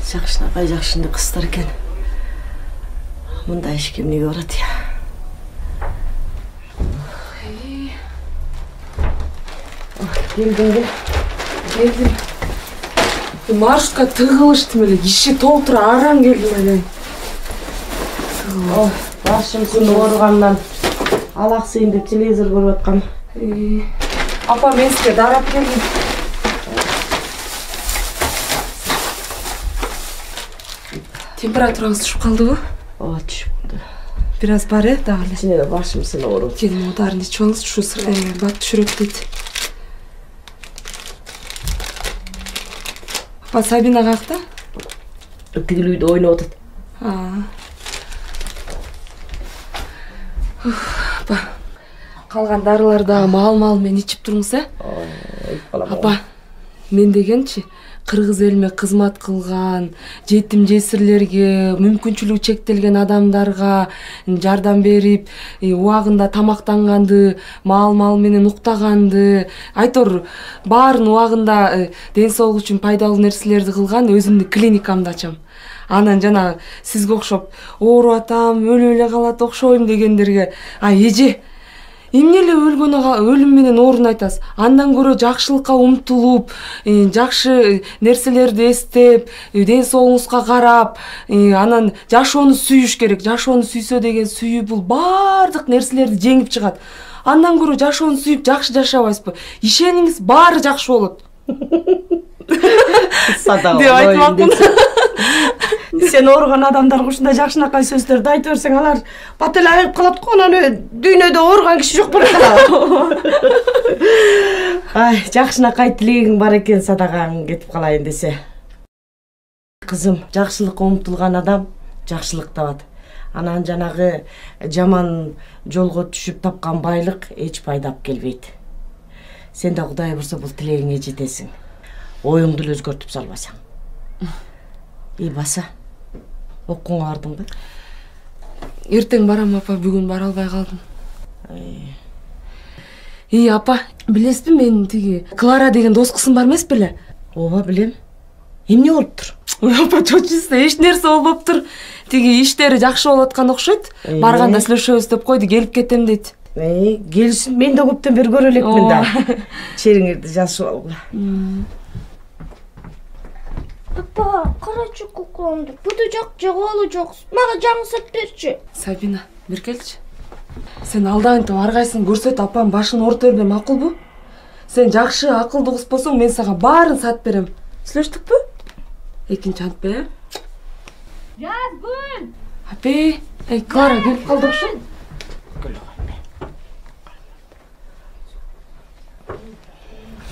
Жакшынакай жакшынды кыздар экен. Мындай иш кемнеге барат я? Келдиңби? Келдим. Маршрутка тыгылыштым эле, киши толтура араң келдим эле. Башым күн ооругандан алаксыйын деп телевизор көрүп аткам. Апа, мен сизге дарап келдим. Температураңыз түшүп калдыбы? Ооба, түшүп калды. Бир аз бар дагы эле. Сине да башым сыны ооруп. Келин ударын ичип алыңыз, ушу бат түшүрөт дейт. Апа, Сабина какта? Тигил үйдө ойноп атат. Апа, калган дарыларды дагы мал мен ичип туруңуз, Апа, мен дегенчи, кыргыз элиме кызмат кылган, жетим жесирлерге, мүмкүнчүлүгү чектелген адамдарга жардам берип, убагында тамактанганды, мал менен уктаганды, айтор баарын убагында ден соолук үчүн пайдалуу нерселерди кылган өзүмдүн клиникамды ачам. Анан жана сизге окшоп ооруп атам, өлүп эле калат окшойм дегендерге, эже, эмне эле өлүм менен ооруну айтасыз? Андан көрө жакшылыкка умтулуп, жакшы нерселерди эстеп, ден соолугуңузга карап, анан жашоону сүйүш керек. Жашоону сүйсө деген сүйүү бул баардык нерселерди жеңип чыгат. Андан көрө жашоону сүйүп жакшы жашабайсызбы? Ишениңиз, баары жакшы болот. Деп айтмакмын. Сен ооруган адамдарга ушундай жакшынакай сөздөрдү айтып берсең, алар бат эле айыгып калат го, анан дүйнөдө ооруган киши жок болот. Жакшынакай тилегиң бар экен, садагаңы кетип калайын десе. Кызым, жакшылыкка умтулган адам жакшылык табат. Анан жанагы жаман жолго түшүп тапкан байлык эч пайда алып келбейт. Сен да Кудай бурса бул тилегиңе жетесиң. Оюңду эле өзгөртүп салбасаң. Баса, окууга бардыңбы? Эртең барам, апа, бүгүн бара албай калдым. Апа, билесизби, мен тиги Клара деген дос кызым бар эмес беле? Ооба, билем. Эмне болуптур? Апа, чочусу, эч нерсе болбоптур. Тиги иштери жакшы болуп аткан окшойт. Барганда сүйлөшөбүз деп койду, келип кетем дейт. Келсин, мен да көптөн бери көрө элекмин да. Чериңерди жазышып алгыла. Апа, карачы кукламды. Буду жак жагалы жок. Мага жаңы сап берчи. Сабина, бир келчи. Сен алдайынтып ар кайсын көрсөт, апам башын оорута бербей макулбу? Сен жакшы, акылдуу кыз болсоң, мен сага баарын сатып берем. Сүйлөштүкпү? Экинчи антпы, Жазгүл! Апе, Клара келип калды окшойт.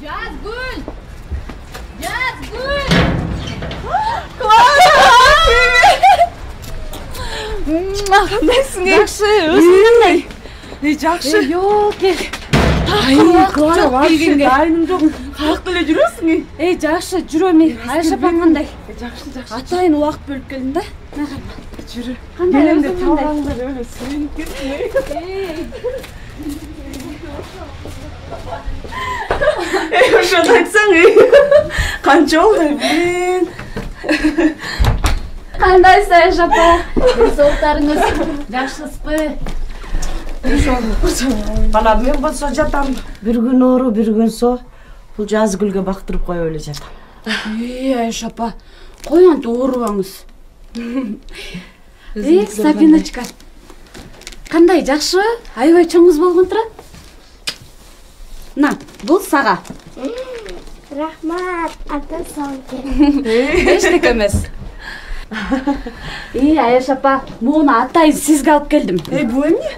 Жазгүл! Жазгүл! Кандайсың? Жакшы, өзүң кандай? Жакшы. Жок, кел. Клара, вообще дайыным жок. Каякта эле жүрөсүң? Жакшы, жүрөм. Айша апа кандай? Жакшы. Атайын убакыт бөлүп келдим да. Жүрү. Кандай Менде өзүң кандай? чалгаңда эле сүйүнүп кеттим. Ошону айтсаң, канча болду, блин. Кандайсыз, Айша апа? Денсаулыктарыңыз жакшысызбы? Бана мен болсо жатам. Бир күн оору, бир күн со. Бул Жазгүлгө бактырып коюп эле жатам. Айша апа, кой антип оорубаңыз. Сабиначка. Кандай, жакшы? Аябай чоңуз болгон тура? На, бул сага. Рахмат, ата сау. Эчтеке эмес. Айша апа, муну атайын сизге алып келдим. Бул эмне?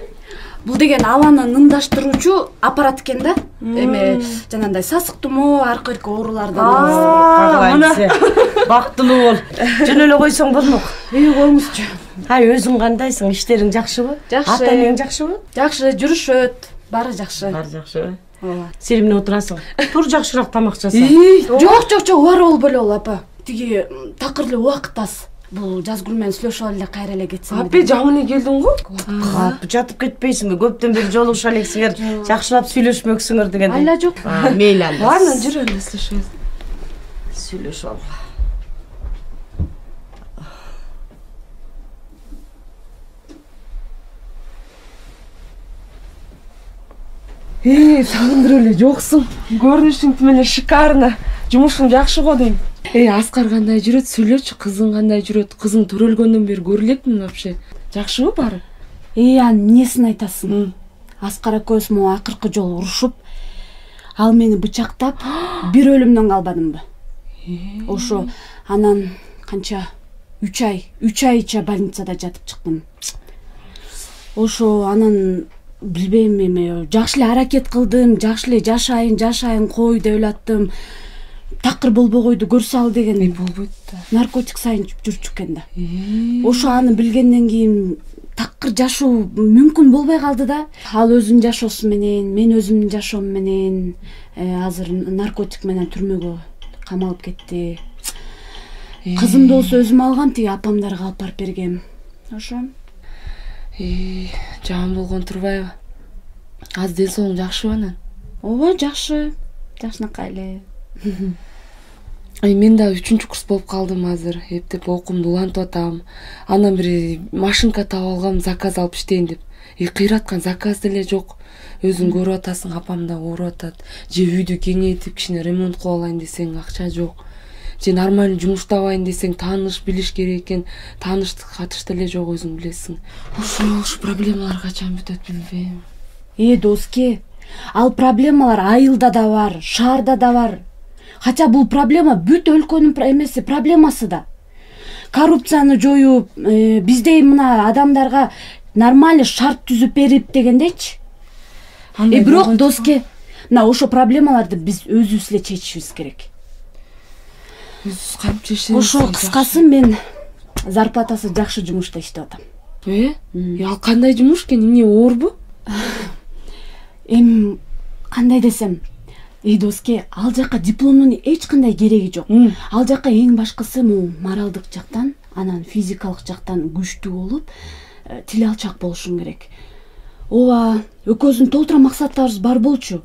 Бул деген абаны ындаштыруучу аппарат экен да. Эме жанагындай сасык тумоо, аркы ирки оорулардан. Мына бактылуу бол. Жөн эле койсоң болмок. Коюңузчу. Өзүң кандайсың? Иштериң жакшыбы? Жакшы. Ата-энең жакшыбы? Жакшы, жүрүшөт. Баары жакшы. Баары жакшыбы? Ооба. Сен эмне отурасың? Тур жакшыраак тамак жаса. Жок, бар болбой эле апа. Тиги такыр эле убакыт аз. Бул Жазгүл менен сүйлөшүп эле кайра эле кетсем. Апе, жаңы эле келдиң го? Жатып кетпейсиңби? Көптөн бери жолугуша элексиңер, жакшылап сүйлөшмөксүңөр дегенде. Айла жок. Мейли анда. Баарынан жүрөм да сүйлөшөбүз. Сүйлөшүп алгыла. Сагындырып эле жоксуң. Көрүнүшүң тим эле шикарно. Жумушуң жакшы го дейм. Аскар кандай жүрөт? Сүйлөчү, кызың кандай жүрөт? Кызың төрөлгөндөн бери көрө элекмин вообще. Жакшыбы баары? Анын эмнесин айтасың? Аскар экөөбүз могу акыркы жолу урушуп, ал мени бычактап, бир өлүмдөн калбадымбы? Ошо анан канча 3 айча больницада жатып чыктым. Ошо анан билбейм эме, жакшы эле аракет кылдым, жакшы эле жашайын кой деп элаттым. Такыр болбогойду көрсө ал деген болбойт да. Наркотик сайынчып жүрчү экен да. Ошо аны билгенден кийин такыр жашоо мүмкүн болбой калды да. Ал өзүнүн жашоосу менен, мен өзүмдүн жашоом менен азыр наркотик менен түрмөгө камалып кетти. Кызымды болсо өзүм алгам, тиги апамдарга алып барып бергем. Ошо. Жаман болгон турбайбы? Азыр ден соолугуң жакшыбы анан? Ооба, жакшы. Жакшынакай эле. Мен да 3-курс болуп калдым азыр. Эптеп окуумду улантып атам. Анан бир машинка таап алгам, заказ алып иштейин деп. Кыйраткан заказ деле жок. Өзүң көрүп атасың, апам да ооруп атат. Же үйдү кеңейтип кичине ремонт кылып алайын десең акча жок. Же нормально жумуш табайын десең тааныш билиш керек экен. Тааныштык катышты эле жок, өзүң билесиң. Ушу проблемалар качан бүтөт билбейм. Доске, ал проблемалар айылда да бар, шаарда да бар. Хотя бул проблема бүт өлкөнүн эмеси, проблемасы да. Коррупцияны жоюп, биздей мына адамдарга нормально шарт түзүп берип дегендечи. Бирок Доске, мына ошо проблемаларды биз өзүбүз эле чечишибиз керек. Өзүбүз кантип чечебиз? Ошо кыскасы мен зарплатасы жакшы жумушта иштеп атам. Ал кандай жумуш экен? Эмне оорбу? Кандай десем, Доске, ал жакка дипломдун эч кандай кереги жок. Ал жакка эң башкысы моралдык жактан, анан физикалык жактан күчтүү болуп, тил алчак болушуң керек. Ооба, экөөбүздүн толтура максаттарыбыз бар болчу.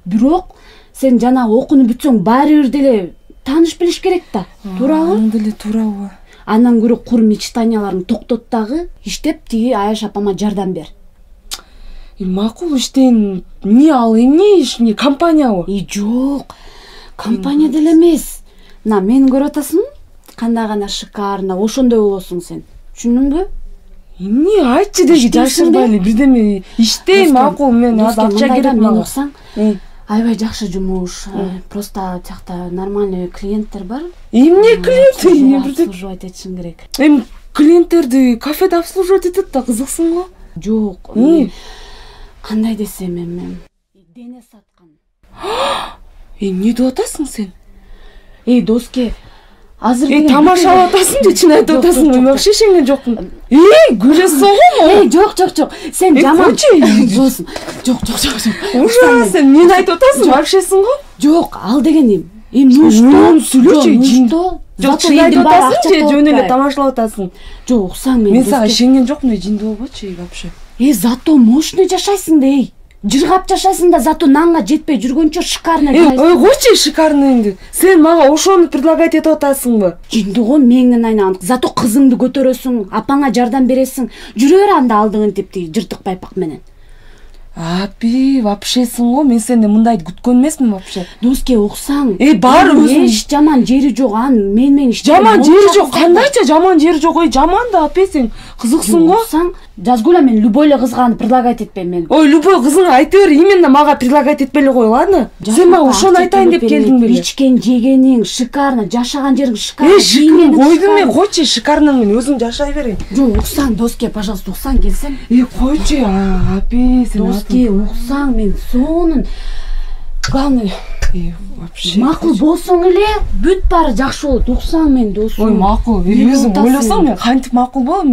Бирок сен жана окууну бүтсөң баары бир деле тааныш билиш керек да. Туурабы? Аны деле туурабы. Андан көрө кур мечтанияларың токтот дагы, иштеп тиги Аяш апама жардам бер. Макул иштейин. Эмне ал, эмне иш, эмне компаниябы? Жок. Компания деле эмес. Мына мени көрүп атасың? Кандай гана шикарно, ошондой болосуң сен. Түшүндүңбү? Эмне айтчы деги, жашырбай эле бирдеме иштейм, макул, мен азыр акча керек мага. Аябай жакшы жумуш. Просто тиякта нормальный клиенттер бар. Эмне клиент? Обслуживать этишиң керек. Клиенттерди кафеде обслуживать этет да, кызыксың го? Жок. Кандай десем дене саткан. Эмне деп атасың сен? Доске, азыр тамашалап атасың же, чын айтып атасың? Мен вообще ишенген жокмун. Күлөсүң го? Жок. Сен жаман. Болсун. Жок. Ужас, сен эмне айтып атасың? Вообщесиң го? Жок, ал дегеним. Ну сүйлөчү, жиндо. Жок, чын айтып атасың же, жөн эле тамашалап атасың? Жок, уксаң мен сага ишенген жокмун, жиндо болбочу вообще. Зато мощный жашайсың да, жыргап жашайсың да, зато нанга жетпей жүргөнчө шикарно. Койчу шикарноңду. Сен мага ошону предлагать этип атасыңбы? Жиндого меңден айнаган. Зато кызыңды көтөрөсүң, апаңа жардам бересиң. Жүрө бер анда алдыңын тепти, жыртык байпак менен. Апи, вообщесиң го, мен сенден мындайды күткөн эмесмин вообще. Доске, уксаң. Баары өзүң. Эч жаман жери жок, мен иштейм. Жаман жери жок, кандайча жаман жери жок? Жаман да, апи, сен кызыксың го. Уксаң, жазгула, мен любой эле кызга предлагать этпейм мен. Любой кызыңа айта бер, именно мага предлагать этпеле кой, ладно? Сен мага ошону айтайын деп келдиң беле. Ичкен, жегениң шикарно, жашаган жериң шикарно. Койдум мен, койчу шикарноң менен өзүң жашай берейин. Жок, уксаң, Доске, пожалуйста, уксаң келсем. Койчу, апи, сен Доске, уксаң, мен сонун. Главное, макул болсоң эле, бүт баары жакшы болот. Уксаң мен досум. Макул, өзүң ойлосоң мен кантип макул болом?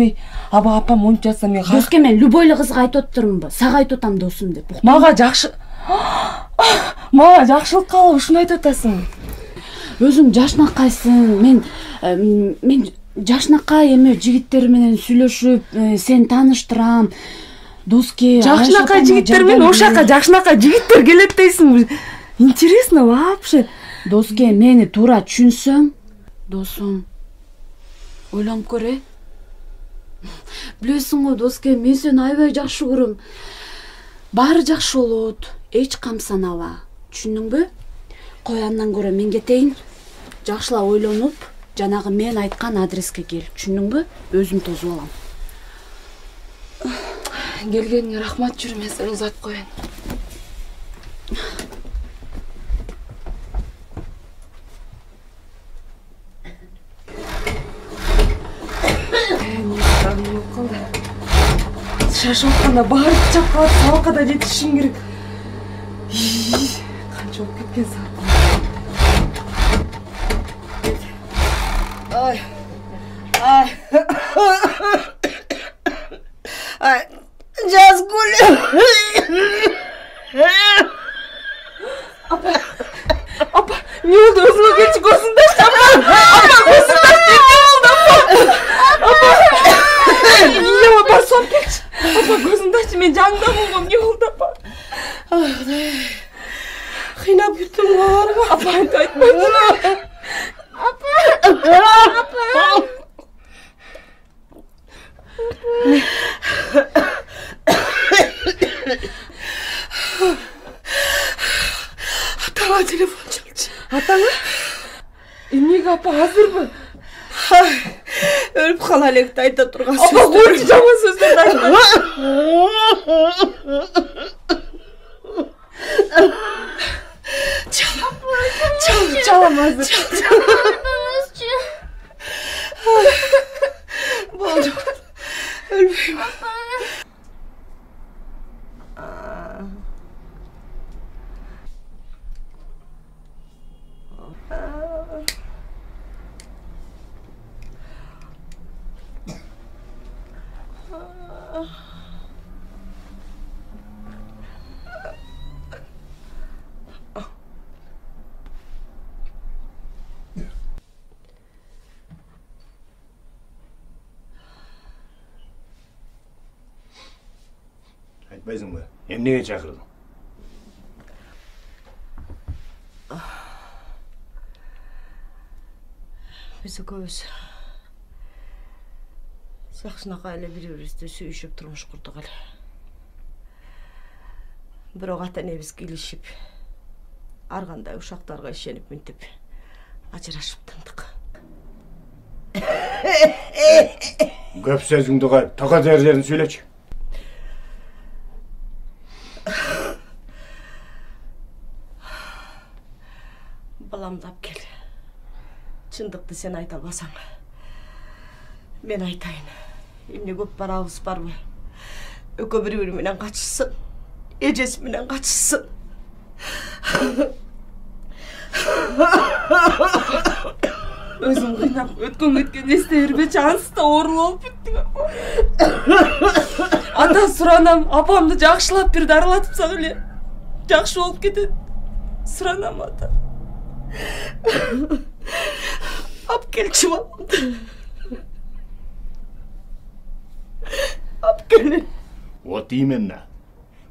Аба апам монтип жатса мен Доске, мен любой эле кызга айтып отурумбу? Сага айтып атам досум деп. Мага жакшы. Мага жакшылык кылып ушуну айтып атасың. Өзүң жашнакайсың. Мен жашнакай жигиттер менен сүйлөшүп, сени тааныштырам. Доске, жакшынакай жигиттер менен ошака жакшынакай жигиттер келет дейсиң. Интересно вообще. Доске, мени туура түшүнсөң, досум, ойлонуп көр. Билесиң го, Доске, мен сени аябай жакшы көрөм. Баары жакшы болот. эч камсанала. Түшүндүңбү? Кой андан көрө мен кетейин. Жакшылап ойлонуп, жанагы мен айткан адреске кел. Түшүндүңбү? Өзүм тосуп алам. Келгениңе рахмат, жүрүм, мен сени узатып коеюн. Шашып атканда баары чапкалап сабакка да жетишишим керек. Канча болуп кеткен саат. Жазгүл. Апа, не oldu? Өзүңө келчи, көзүңдү ач. Апа, көзүңдү ач. Не oldu? Апа. Ия, бар соп келчи. Апа, көзүңдү ач. Мен жаныңда болгом. Не oldu, апа? Кыйнап кеттим барга. Апа, айтпайчы. Апа. Атаңа телефон чалчы. Атаңа? Эмнеге, апа, азырбы? Өлүп кала электи айта турган Апа, койчу, жаман сөздөрдү айтма. Çalam hazır. Болду. Өлбөйм. Айтпайсың ба? Эмнеге чакырдың? Биз экөөбүз жакшынакай эле бири-бирибизди сүйүшүп турмуш курдук эле. Бирок ата-энебиз келишип, ар кандай ушактарга ишенип минтип ажырашып тындык. Көп сөзүңдү коюп, тока жердерин сүйлөчү. Баламды алып кел. Чындыкты сен айта албасаң, мен айтайын. Эмне көп барабыз барбы? Экөө бири-бири менен качышсын. Эжеси менен качышсын. Өзүм кыйнап өткөн кеткен эстей бербечи, ансыз да ооруп болуп кеттик. Ата суранам, апамды жакшылап бир дарылатыпсак эле жакшы болуп кетет. Суранам ата. Алып келчи баламды. Алып кел. Вот именно.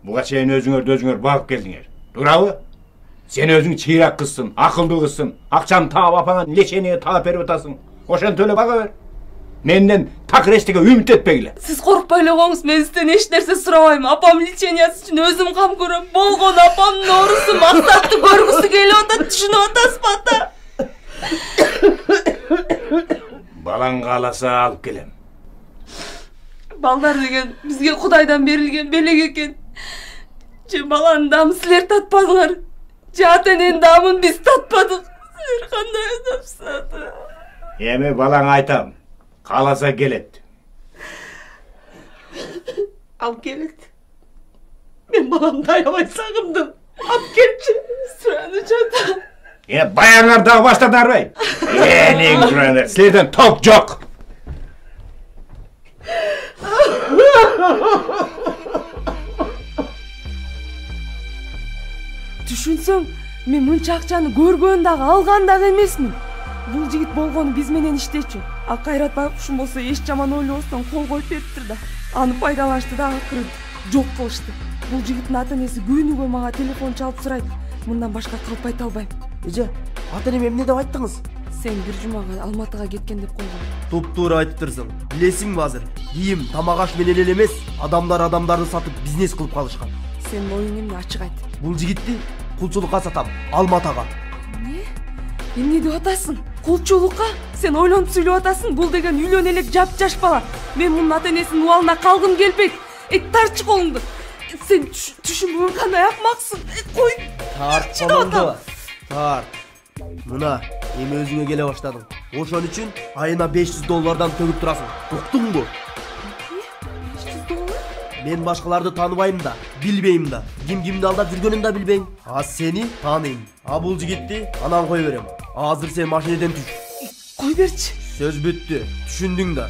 Буга чейин өзүңөр багып келдиңер. Туурабы? Сен өзүң чыйрак кызсың, акылдуу кызсың. Акчаны таап апаңа лечение таап берип атасың. Ошентип эле бага бер. Менден так эчтеге үмүт этпегиле. Сиз коркпой эле коңуз, мен сизден эч нерсе сурабайм. Апам лечениясы үчүн өзүм кам көрөм. Болгон апамдын оорусу максатты көргүсү келип атат, түшүнүп атасызбы ата? Балаң кааласа алып келем. Балдар деген бизге Кудайдан берилген белек экен. Же баланын дамын силер татпадыңар, же ата-эненин дамын биз татпадык. Силер кандай адамсыз ата? Эми балаң айтам. Кааласа келет. Алып келет. Мен баламды аябай сагындым. Алып келчи. Суранычы ата. Баяңар дагы баштадарбай. Энең жураңдар, силерден ток жок. Түшүнсөң, мен мынча акчаны көргөн дагы, алган дагы эмесмин. Бул жигит болгону биз менен иштечү. А Кайрат байкушум болсо эч жаман ойлобостон кол коюп бериптир да. Аны пайдаланышты да акыры жок кылышты. Бул жигиттин ата-энеси күнүгө мага телефон чалып сурайт. Мындан башка калп айта албайм. Эже, ата-энеме эмне деп айттыңыз? Сен бир жумага Алматыга кеткен деп койгон. Туп-туура айтыптырсың. Билесиңби азыр? Кийим, тамак аш менен эле эмес, адамдарды сатып бизнес кылып калышкан. Сенин оюң эмне, ачык айт. Бул жигитти кулчулукка сатам, Алматага. Эмне деп атасың? Кулчулукка? Сен ойлонуп сүйлөп атасың? Бул деген үйлөн элек жап-жаш бала. Мен мунун ата-энесинин убалына калгым келбейт. Тарчы колуңду. Сен түшүнбөгөн кандай акмаксың. Кой. Тарт. Мына, эми өзүңө келе баштадың. Ошон үчүн айына $500 төгүп турасың. Уктуңбу? $500? Мен башкаларды тааныбайм да, билбейм да. Ким кимди алдап жүргөнүн да билбейм. А сени тааныйм. А бул жигитти анан кой берем. Азыр сен машинеден түш. Кой берчи. Сөз бүттү. Түшүндүң да.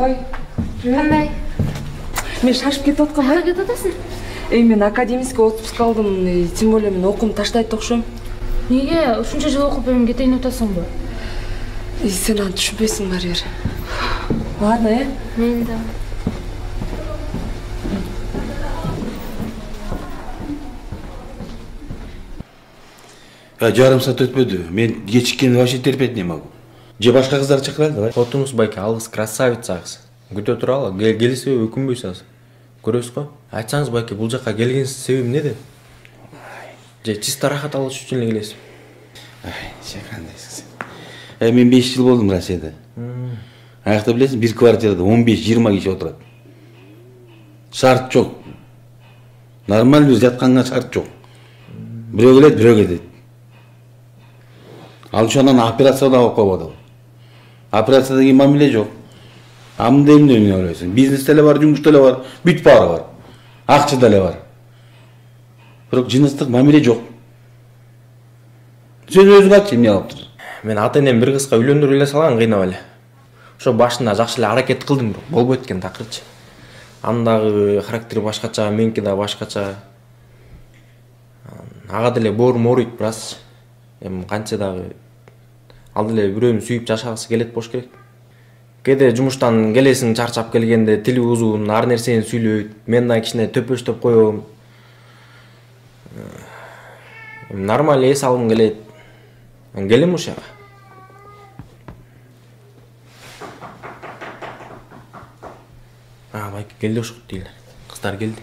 Ой, Кандай? мен шашып кетип аткам. Кайда кетип атасың? Мен академический отпуск алдым, тем более мен окуумду таштайт окшойм. Неге ушунча жыл окуп эми кетейин атасыңбы? Сен аны түшүнбөйсүң барыбир. Ладно, Мен да. Жарым саат өтпөдү. Мен кечиккенди вообще терпеть не могу. Же башка кыздарды чакырайлы, давай. Отуңуз байке, ал кыз красавица кыз. Күтө туралы, келсе өкүнбөйсүз. Көрөсүз го? Айтсаңыз байке, бул жака келген себеби эмнеде? Же чисто рахат алыш үчүн эле келесиз? Кандайсың сен? Мен 5 жыл болдум Россияда. Аякта билесиң, бир квартирада 15-20 киши отурат. Шарт жок. Нормалдуу жатканга шарт жок. Бирөө келет, бирөө кетет. Ал ошондон операция да болуп койбоду. Операциядан кийин мамиле жок. Амында эмне ойлойсуң? Бизнес деле бар, жумуш деле бар, бүт баары бар. Акча деле бар. Бирок жыныстык мамиле жок. Сен өзүң айтчы, эмне кылып турсуң? Мен ата-энем бир кызга үйлөндүрүп эле салган, кыйнап эле. Ошо башында жакшы эле аракет кылдым, бирок болбойт экен такырчы. Андагы характери башкача, меники да башкача. Ага деле боорум ооруйт бираз. Эми канча дагы ал деле бирөөнү сүйүп жашагысы келет болуш керек. Кээде жумуштан келесиң чарчап келгенде тили узун, ар нерсени сүйлөйт. Мен да кичине төпөштөп коём. Нормаль эс алгым келет. Келем ушага. Байке келди ошкут дейлер. Кыздар келди.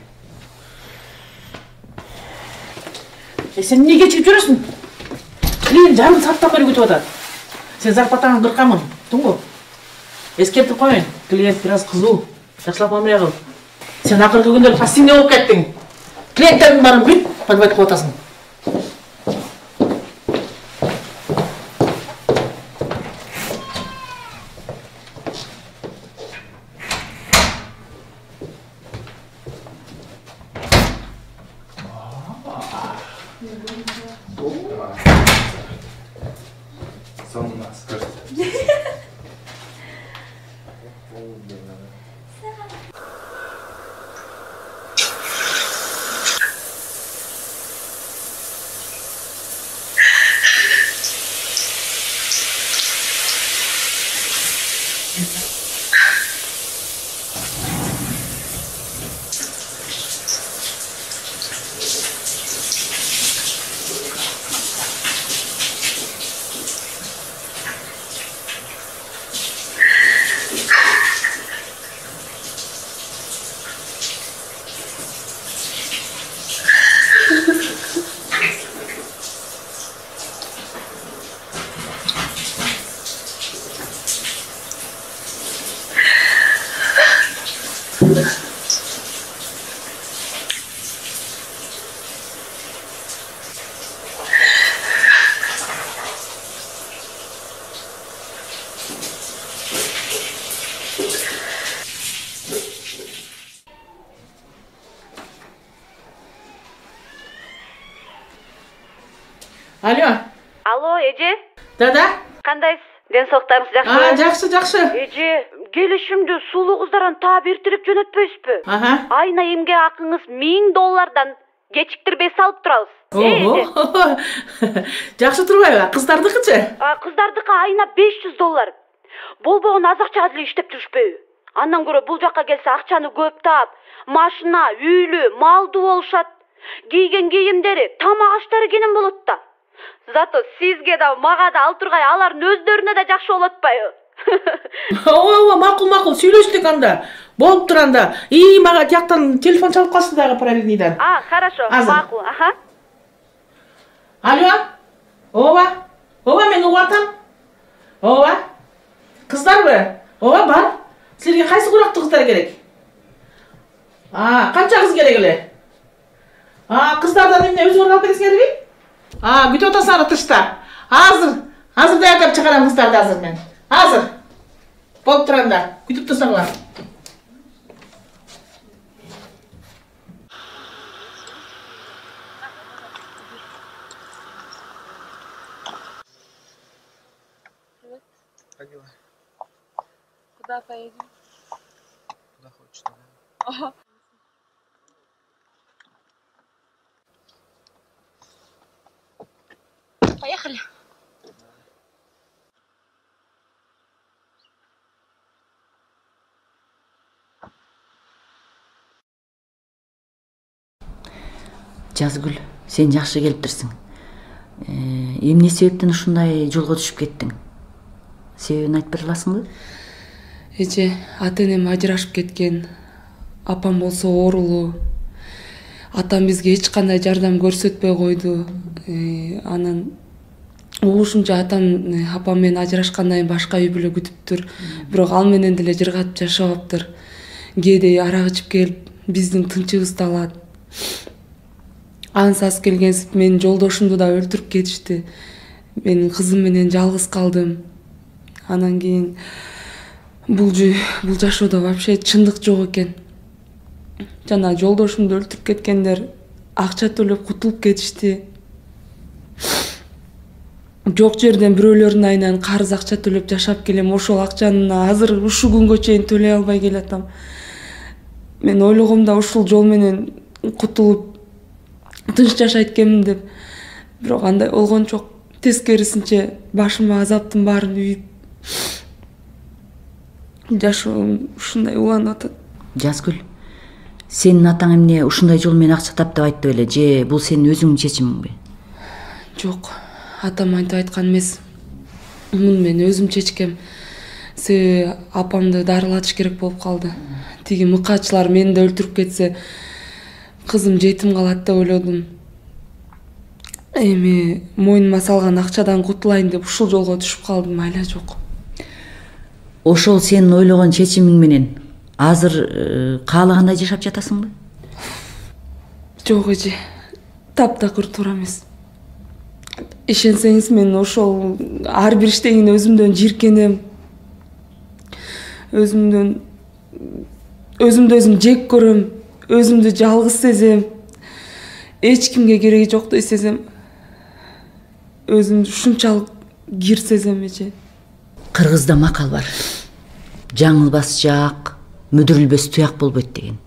Сен эмне кечигип жүрөсүң? Клиент жарым сааттан бери күтүп атат. Сен зарплатаңды 40 мың, туңбу? Эскертип коеюн, клиент бираз кызуу, жакшылап мамиле кыл. Сен акыркы күндөр пассивный болуп кеттиң. Клиенттердин баарын бүт подбайт кылып атасың. Алло. Алло, эже. Да. Кандайсыз? Ден соолуктарыңыз жакшыбы? Жакшы. Эже, келишимди сулуу кыздардан таап эртирип жөнөтпөйсүзбү? Айына эмгек акыңыз $1000 кечиктирбей салып турабыз. Жакшы турбайбы? Кыздардыкычы? Кыздардыкы айына $500. Болбогон аз акчага деле иштеп жүрүшпөйбү? Андан көрө бул жакка келсе акчаны көп таап, машина, үйлүү, малдуу болушат. Кийген кийимдери, тамак аштары кенен болот да. Зато сизге да, мага да ал тургай алардын өздөрүнө да жакшы болот атпайбы? Макул, сүйлөштүк анда. Болуп тур анда. Мага тияктан телефон чалып калсын дагы правильныйдан. Хорошо, макул, Алло. Ооба, мен угуп атам. Ооба. Кыздарбы? Ооба, бар. Силерге кайсы курактуу кыздар керек? Канча кыз керек эле? Кыздардан эмне өзүңөр алып бересиңерби? Күтүп атасыңар тышта. Азыр даярдап чыгарам кыздарды азыр мен. Азыр. Болуп турганда, күтүп турсаңар. Куда поедем? Куда хочешь, туда. Поехали. Жазгүл, сен жакшы келиптирсиң. Эмне себептен ушундай жолго түшүп кеттиң? Себебин айтып бере аласыңбы? Эже, ата-энем ажырашып кеткен. Апам болсо оорулуу. Атам бизге эч кандай жардам көрсөтпөй койду. Анан угушумча атам апам менен ажырашкандан кийин башка үй бүлө күтүптүр. Бирок ал менен деле жыргатып жашабаптыр. Кээде арак ичип келип, биздин тынчыбызды алат. Ансыз келгенсип менин жолдошумду да өлтүрүп кетишти. Мен кызым менен жалгыз калдым. Анан кийин бул жашоодо вообще чындык жок экен. Жана жолдошумду өлтүрүп кеткендер акча төлөп кутулуп кетишти. Жок жерден бирөөлөрдүн айынан карыз акча төлөп жашап келем. Ошол акчаны азыр ушул күнгө чейин төлөй албай келатам. Мен ойлогомда ушул жол менен кутулуп тынч жашайт экенмин деп. Бирок андай болгон жок. Тескерисинче башыма азаптын баарын үйүп жашоом ушундай уланып атат. Жазгүл, сенин атаң эмне ушундай жол менен акча тап деп айтты беле, же бул сенин өзүңдүн чечимиңби? Жок, атам антип айткан эмес. Муну мен өзүм чечкем. Себеби апамды дарылатыш керек болуп калды. Тиги мыкаачылар мени да өлтүрүп кетсе, кызым жетим калат деп ойлодум. Эми мойнума салган акчадан кутулайын деп ушул жолго түшүп калдым, айла жок. Ошол сенин ойлогон чечимиң менен азыр каалагандай жашап жатасыңбы? Жок эже, таптакыр туура эмес. Ишенсеңиз мен ошол ар бир иштегенде өзүмдөн жиркенем. Өзүмдөн өзүм жек көрөм, өзүмдү жалгыз сезем. Эч кимге кереги жоктой сезем. Өзүмдү ушунчалык кир сезем эже. Кыргызда макал бар. Жаңылбас жаак, мүдүрүлбөс туяк болбойт деген.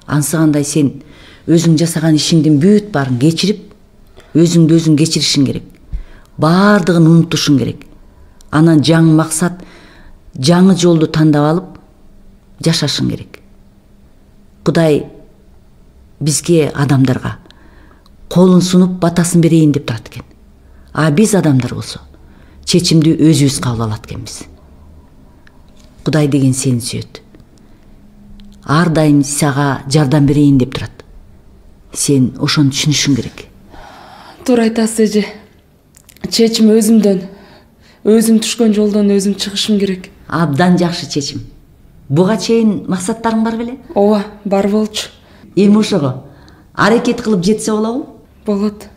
Ансыгандай сен өзүң жасаган ишиңдин бүт баарын кечирип, өзүңдү өзүң кечиришиң керек. Баардыгын унутушуң керек. Анан жаңы максат, жаңы жолду тандап алып жашашың керек. Кудай бизге адамдарга колун сунуп батасын берейин деп турат экен. А биз адамдар болсо чечимди өзүбүз кабыл алат экенбиз. Кудай деген сени сүйөт. Ар дайым сага жардам берейин деп турат. Сен ошону түшүнүшүң керек. Туура айтасыз эже. Чечим өзүмдөн. Өзүм түшкөн жолдон өзүм чыгышым керек. Абдан жакшы чечим. Буга чейин максаттарың бар беле? Ооба, бар болчу. Эми ошого аракет кылып жетсе болобу? Болот.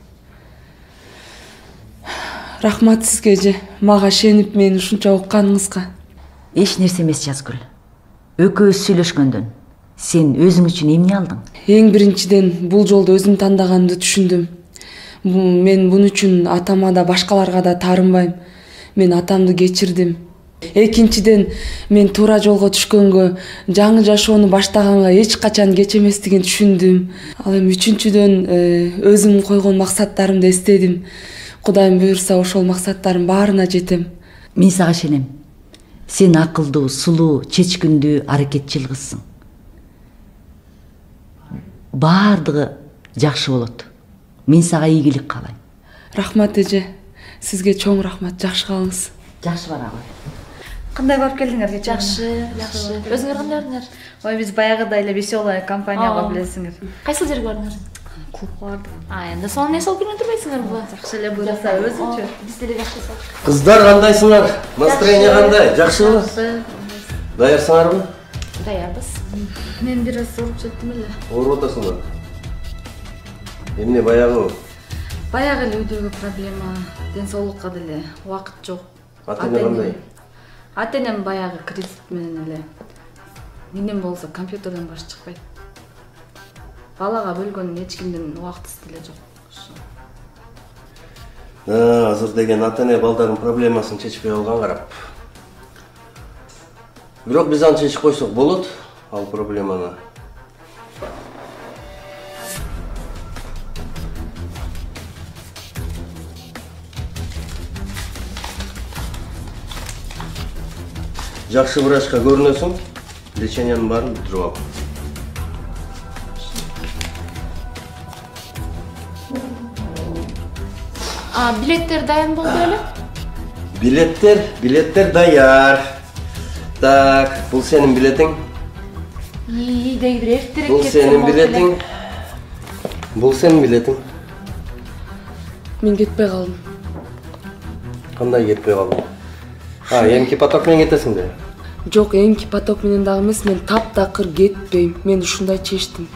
Рахмат сизге эже, мага ишенип мени ушунча укканыңызга. Эч нерсе эмес Жазгүл. Экөөбүз сүйлөшкөндөн сен өзүң үчүн эмне алдың? Эң биринчиден бул жолду өзүм тандаганымды түшүндүм. Мен буну үчүн атама да башкаларга да таарынбайм. Мен атамды кечирдим. Экинчиден, мен туура жолго түшкөнгө, жаңы жашоону баштаганга эч качан кеч эместигин түшүндүм. Ал эми үчүнчүдөн, өзүм койгон максаттарымды эстедим. Кудайым буйрса ошол максаттардын баарына жетем. Мен сага ишенем. Сен акылдуу, сулуу, чечкиндүү, аракетчил кызсың. Баардыгы жакшы болот. Мен сага ийгилик каалайм. Рахмат эже. Сизге чоң рахмат. Жакшы калыңыз. Жакшы барабы. Кандай барып келдиңер кечээ? Жакшы. Өзүңөр кандайсыңар? Ой, биз баягыдай эле веселая компанияга билесиңер. Кайсыл жерге бардыңар? Клубка бардык. Эми сонун эс алып келген турбайсыңарбы? Жакшы эле буйрса өзүнчө. Биз деле жакшы эс алдык. Кыздар кандайсыңар? Настроение кандай? Жакшыбы? Даярсыңарбы? Даярбыз. Мен бир аз ооруп жеттим эле. Ооруп атасыңбы? Эмне баягы? Баягы эле үйдөгү проблема, ден соолукка деле убакыт жок. Ата-эне кандай? Ата-энем баягы кредит менен эле. Менен болсо компьютерден баш чыкпайт. Балага бөлгөн эч кимдин убактысы деле жок. Азыр деген ата-эне балдардын проблемасын чечпей алган карап. Бирок биз аны чечип койсок болот, ал проблеманы. Жакшы врачка көрүнөсүң, лечениянын баарын бүтүрүп ал. Билеттер дайын болду беле? Билеттер даяр. Так, бул сенин билетиң. Деги бир эртерээк Бул сенин билетиң. Бул сенин билетиң. Мен кетпей калдым. Кандай кетпей калдың? Эмки поток менен кетесиң да? Жок, эмки поток менен дагы эмес, мен таптакыр кетпейм. Мен ушундай чечтим.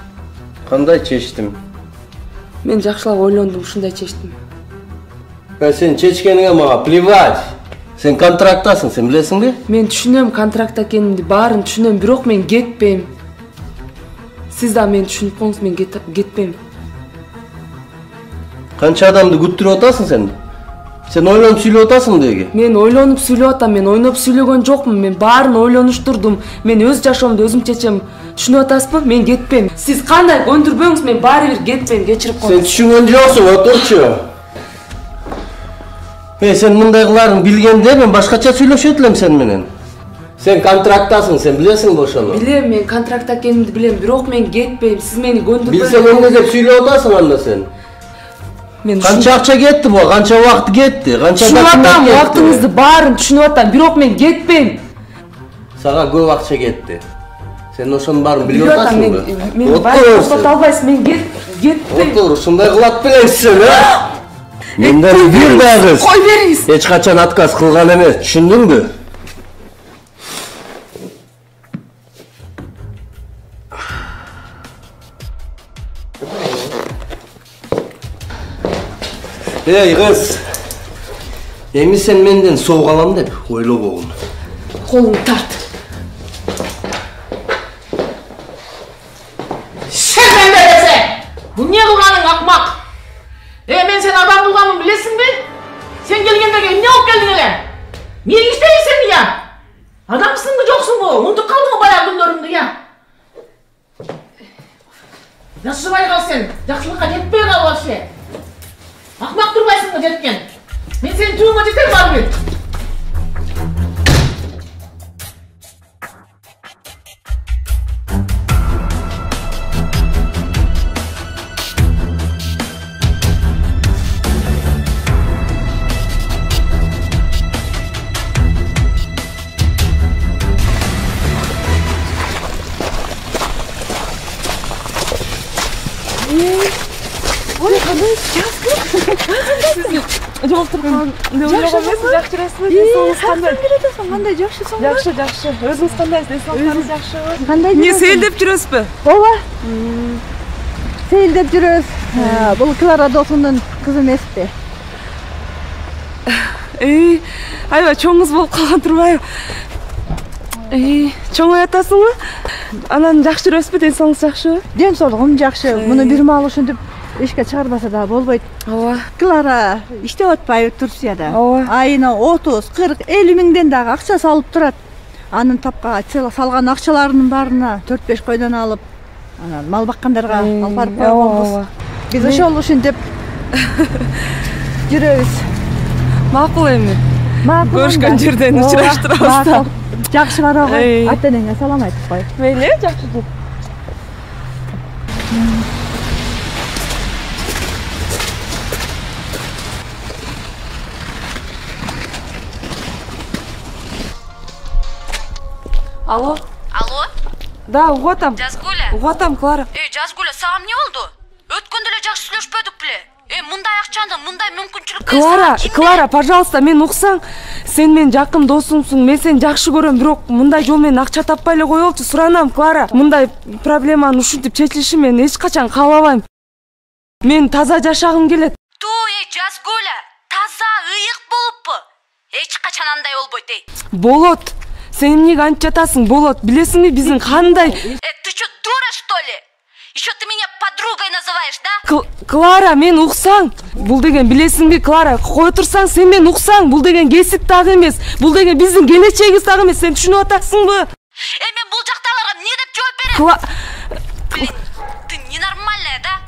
Кандай чечтим? Мен жакшылап ойлондум, ушундай чечтим. Сен чечкениңе мага плевать. Сен контракттасың, сен билесиңби? Мен түшүнөм контрактта экенимди, баарын түшүнөм, бирок мен кетпейм. Сиз да мени түшүнүп коңуз, мен кетпейм. Канча адамды күттүрүп атасың сен? Сен ойлонуп сүйлөп атасың деги? Мен ойлонуп сүйлөп атам, мен ойноп сүйлөгөн жокмун. Мен баарын ойлонуштурдум. Мен өз жашоомду өзүм чечем. Түшүнүп атасызбы? Мен кетпейм. Сиз кандай көндүрбөңүз, мен баары бир кетпейм, кечирип коюңуз. Сен түшүнгөн жоксуң, отурчу. Сен мындай кыларын билгенде мен башкача сүйлөшөт элем сен менен. Сен контракттасың, сен билесиңби ошону? Билем, мен контрактта экенимди билем, бирок мен кетпейм. Сиз мени көндүрбөңүз. Билсең эмне деп сүйлөп атасың анда сен? Канча акча кетти бу? Канча убакыт кетти? Канча документ кетти? Убактыңызды баарын түшүнүп атам, бирок мен кетпейм. Сага көп акча кетти. Сен ошонун баарын билип атасыңбы? Мен баарын токтото албайсыз, мен кетпейм. Отур, ушундай кылат белеңсиң, Менден бир дагы. Кой бериңиз. Эч качан отказ кылган эмес, түшүндүңбү? Эй, кыз. Эми сен менден согуп алам деп ойлобогун. Колуңду тарт. Сен кандай десе? Бу эмне кылганың акмак? Мен сен адам кылганын билесиңби? Сен келгендеги эмне алып келдиң эле? Эмне иштейсиң я? Адамсыңбы жоксуңбу? Унутуп калдыңбы баягы күндөрүңдү я? Жашыбай кал сен, жакшылыкка жетпей кал вообще. Акмак турбайсыңбы жеткен? Мен сенин түбүңө жетем барбы? Ой, кандай жооп турган деп ойлогон эмесмин, жакшы расмат. Деңиз кандай? Кандай жакшысың? Жакшы. Өзүңүз кандайсыз? Эсиңиз жакшыбы? Кандай? Эмне сейилдеп жүрөсүзбү? Ооба. Сейилдеп жүрөбүз. Бул Клара досундун кызы эмеспи? Аябай чоң кыз болуп калган турбайбы? Чоңой атасыңбы? Анан жакшы жүрөсүзбү? Ден соолугуңуз жакшыбы? Ден соолугум жакшы. Муну бир маал ушинтип ишке чыгарбаса да болбойт. Ооба. Клара иштеп атпайбы Турцияда. Ооба. Айына 30, 40, 50 миңден дагы акча салып турат. Анын тапка салган акчаларынын баарына 4-5 койдон алып, анан мал баккандарга алып барып койгонбуз. Биз ошол ушинтип жүрөбүз. Макул эми. Көрүшкөн жерден учураштырабыз да. Жакшы бара кой. Ата-энеңе салам айтып кой. Мейли, жакшы. Алло. Алло? Да, угатам. Жазгуля? Угатам, Клара. Жазгуля, сага эмне болду? Өткөндө эле жакшы сүйлөшпөдүк беле? Мындай акчаны, мындай мүмкүнчүлүк. Клара, пожалуйста, мен уксаң, сен менин жакын досумсуң, мен сени жакшы көрөм, бирок мындай жол менен акча таппай эле коелучу, суранам, Клара. Мындай проблеманын ушинтип чечилишин мен эч качан каалабайм. Мен таза жашагым келет. Жазгуля, таза, ыйык болуппу? Эч качан андай болбойт, Болот. Сен эмнеге антип жатасың? Болот. Билесиңби биздин кандай? Ты что, дура, что ли? Еще ты меня подругой называешь, да? Клара, мен уксаң. Бул деген билесиңби, Клара? Кой турсаң, сен мен уксаң. Бул деген кесип дагы эмес. Бул деген биздин келечегибиз дагы эмес. Сен түшүнүп атасыңбы? Мен бул жактагыларга эмне деп жооп берем? Ты ненормальная, да?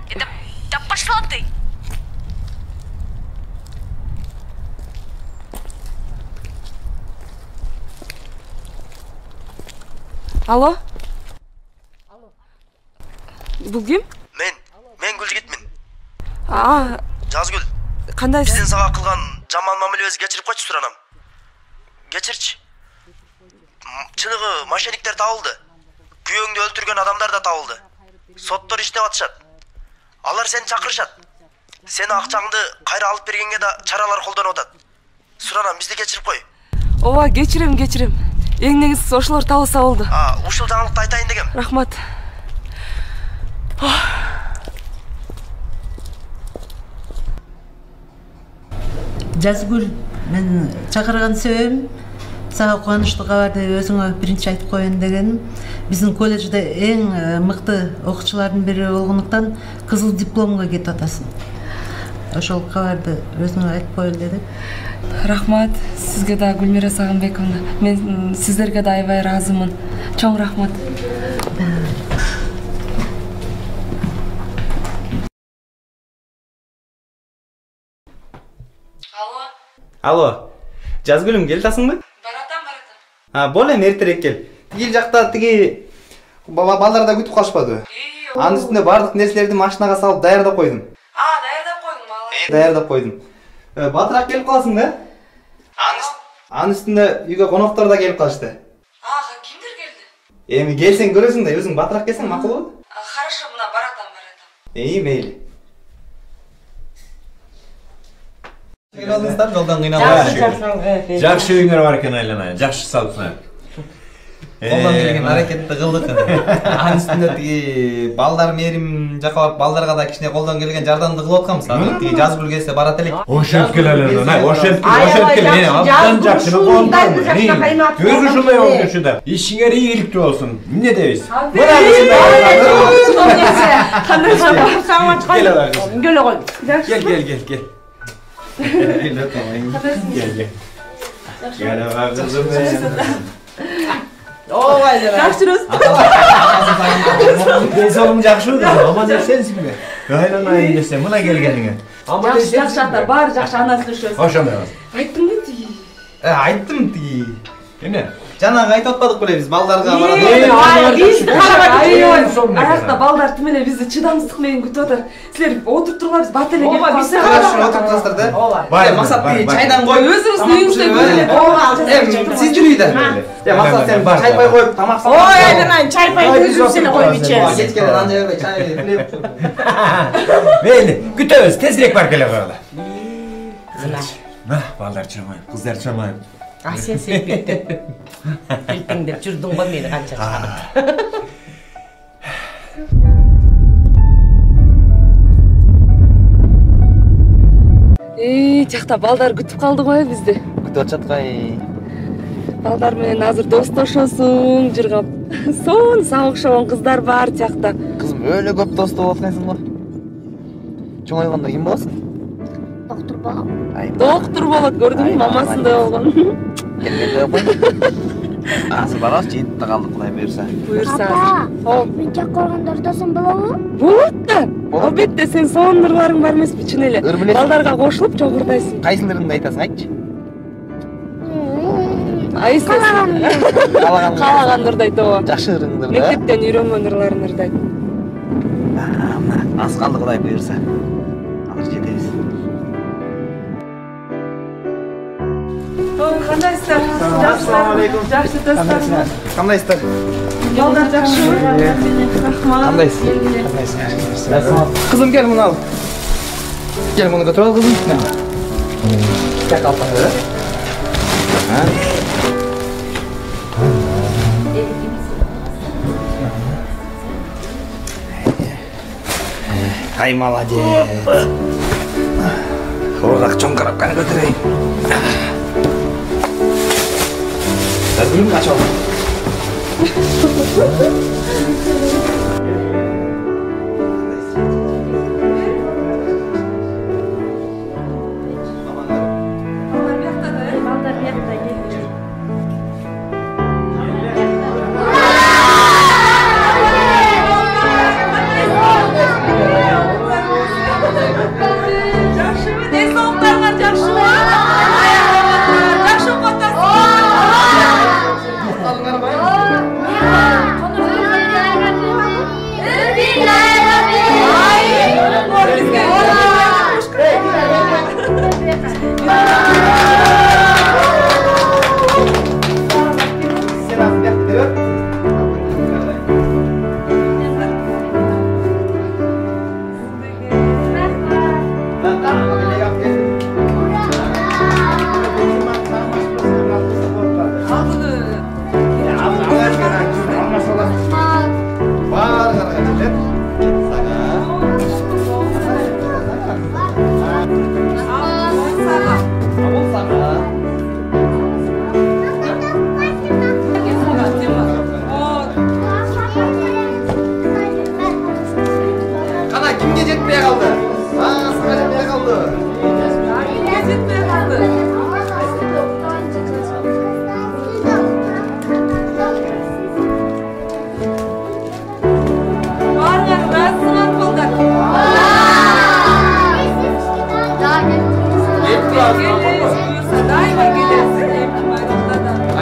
Да пошла ты. Алло? Бул ким? Мен Гүлжигитмин. Жазгүл. Кандайсың? Биздин сага кылган жаман мамилебизди кечирип койчу суранам. Кечирчи. Чыныгы мошенниктер табылды. Күйөөңдү өлтүргөн адамдар да табылды. Соттор иштеп атышат. Алар сени чакырышат. Сени акчаңды кайра алып бергенге да чаралар колдонуп атат. Суранам, бизди кечирип кой. Ооба, кечирем. Эң негизгиси ошолор табылса болду. Ушул жаңылыкты айтайын дегем. Рахмат. Жазгүл, мен чакырган себебим сага кубанычтуу кабарды өзүңө биринчи айтып коеюн дегеним. Биздин колледжде эң мыкты окуучулардын бири болгондуктан кызыл дипломго кетип атасың. Ошол кабарды өзүңө айтып коеюн дедим. Рахмат, сизге да Гүлмира Сагынбековна. Мен сиздерге да аябай ыраазымын. Чоң рахмат. Алло, Жазгүлүм, келатасыңбы? Баратам. Бол эми эртерээк кел. Тигил жакта тиги балдар да күтүп калышпадыбы? Анын үстүнө бардык нерселерди машинага салып даярдап койдум. Даярдап койдум, алла. Даярдап койдум. Батыраак келип каласың да? Анын үстүнө үйгө коноктор да келип калышты. Кимдер келди? Эми келсең көрөсүң да, өзүң батыраак келсең макулбу? Хорошо, мына баратам. Мейли. Келдиңиздер, жолдон кыйналбай. Жакшы үйүңөр бар экен айланайын, жакшы салыпсыңар. Колдон келген аракетти кылдык. Анын үстүнө тиги балдар мээрим жака барып балдарга да кичине колдон келген жардамды кылып атканбыз. Азыр тиги Жазгүл келсе барат элек. Ошентип келе эле. Ошентип келе. Абдан жакшы болгон. Көргү ушундай болчу да. Ишиңер ийгиликтүү болсун. Эмне дейбиз? Кандай саңа чыккан? Келе кой. Кел. Gel oturmayın. Gel. Gel bak kızım benim. Oo aynen. Yaxşırız. Neyse oğlum жақсы kızım. Aman hep sensin be. Aynen aynen desem. Buna gel geline. Жақсы ата бар, жақсы анасы düşüyorsun. Hoşam yaz. Ayttın mı tigi? Ayttım tigi. Ne? Жанага айтып атпадык беле биз балдарга барат. Биз карабай. Аякта балдар тим эле бизди чыдамсыздык менен күтүп атат. Силер отуруп тургула биз бат эле келип Биз карашып отуруп турасыздар да. Максат тиги чайдан коюп өзүңүздүн үйүңүздө көрүлөт. Сиз жүрүй да. Максат сен чай пай коюп тамак сап. Ой, айдан чай пай өзүбүз эле коюп ичебиз. Кечке анча бербей чай билеп. Мейли, күтөбүз, тезирээк барып келе коелу. Балдар чырмайып, кыздар чырмайып. Sen sepettin. Kelping deb jurding qo'y meni qancha chiqarib. Жакта балдар күтүп калды го бизди. Күтүп атышаткай. Балдар менен азыр достошосуң, жыргап. Сон сага окшогон кыздар бар жакта. Кызым өлө көп дос болуп аткансың го. Чоңойгондо ким болосуң? Доктор балам. Доктор болот, көрдүңбү, мамасындай болгон. Келгенде койм. Азыр барабыз, жетип да калдык Кудай буйрса. Мен жакка баргандардасың болобу? Болот да. Албетте сен соондурларың бар эмеспи чын эле. Балдарга кошулуп жогурдайсың. Кайсыларыңды айтасың айтчы? Каалагандырды айт ооба. Жакшы ырыңдыр да. Мектептен үйрөнгөн ырларыңды айт. Аз калды Кудай буйрса. Азыр жетебиз. Кандайсыздар? Ассалам алейкум. Жакшы достор. Кандайсыздар? Балдар жакшыбы? Кандайсыз? Кызым кел муну ал. Кел муну көтөрүп ал кызым. Как алпаңдар, да? Ай, молодец. Оргак чоң коробканы көтөрөйүн. Жазгылым качып ал.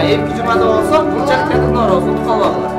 Эмки жумада болсо, бул жак театрдын ороосун калып алгыла.